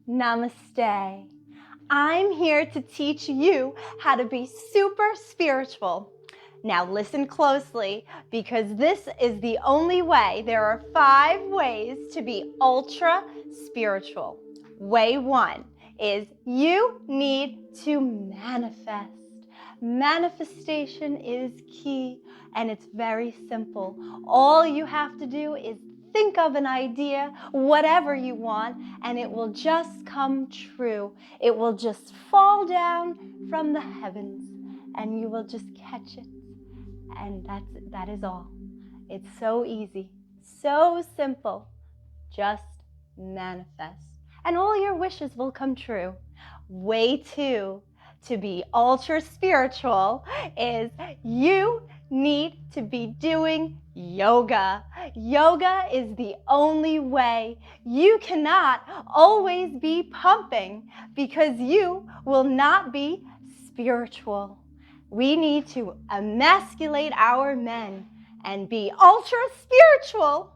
Namaste. I'm here to teach you how to be super spiritual. Now listen closely, because this is the only way. There are 5 ways to be ultra spiritual. Way 1 is you need to manifest. Manifestation is key, and it's very simple. All you have to do is think of an idea, whatever you want, and it will just come true. It will just fall down from the heavens, and you will just catch it. And that is all. It's so easy, so simple. Just manifest, and all your wishes will come true. Way 2 to be ultra spiritual is you need to be doing yoga. Yoga is the only way. You cannot always be pumping, because you will not be spiritual. We need to emasculate our men and be ultra spiritual.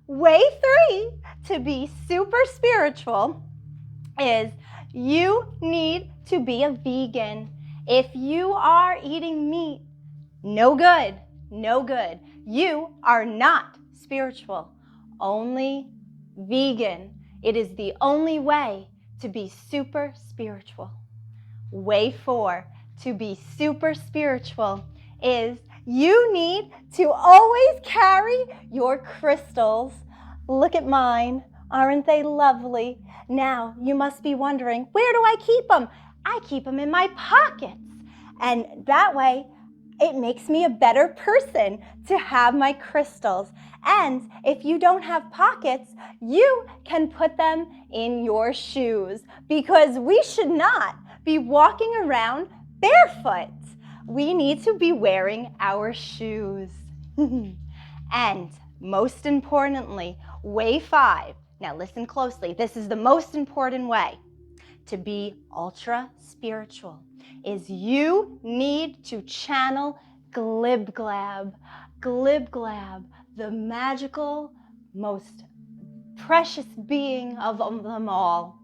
Way 3 to be super spiritual is you need to be a vegan. If you are eating meat, no good, no good. You are not spiritual. Only vegan. It is the only way to be super spiritual. Way 4 to be super spiritual is you need to always carry your crystals. Look at mine. Aren't they lovely? Now, you must be wondering, where do I keep them? I keep them in my pockets. And that way, it makes me a better person to have my crystals. And if you don't have pockets, you can put them in your shoes, because we should not be walking around barefoot. We need to be wearing our shoes. And most importantly, way 5. Now listen closely. This is the most important way to be ultra spiritual, is you need to channel Glib-Glab. Glib-Glab, the magical, most precious being of them all.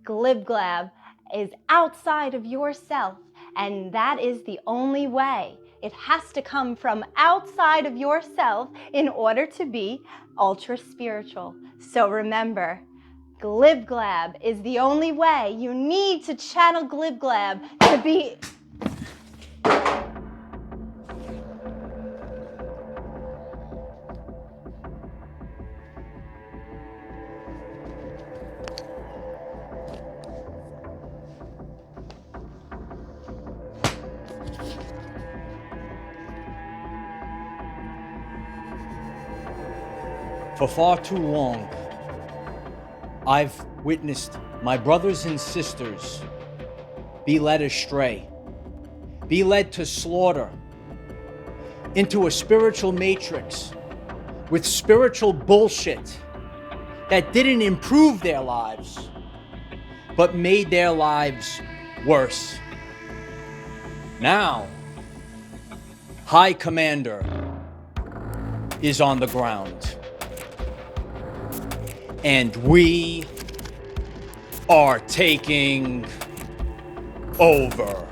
Glib-Glab is outside of yourself, and that is the only way. It has to come from outside of yourself in order to be ultra spiritual. So remember, Glib-Glab is the only way. You need to channel Glib-Glab to be... For far too long, I've witnessed my brothers and sisters be led astray, be led to slaughter, into a spiritual matrix with spiritual bullshit that didn't improve their lives, but made their lives worse. Now, High Commander is on the ground, and we are taking over.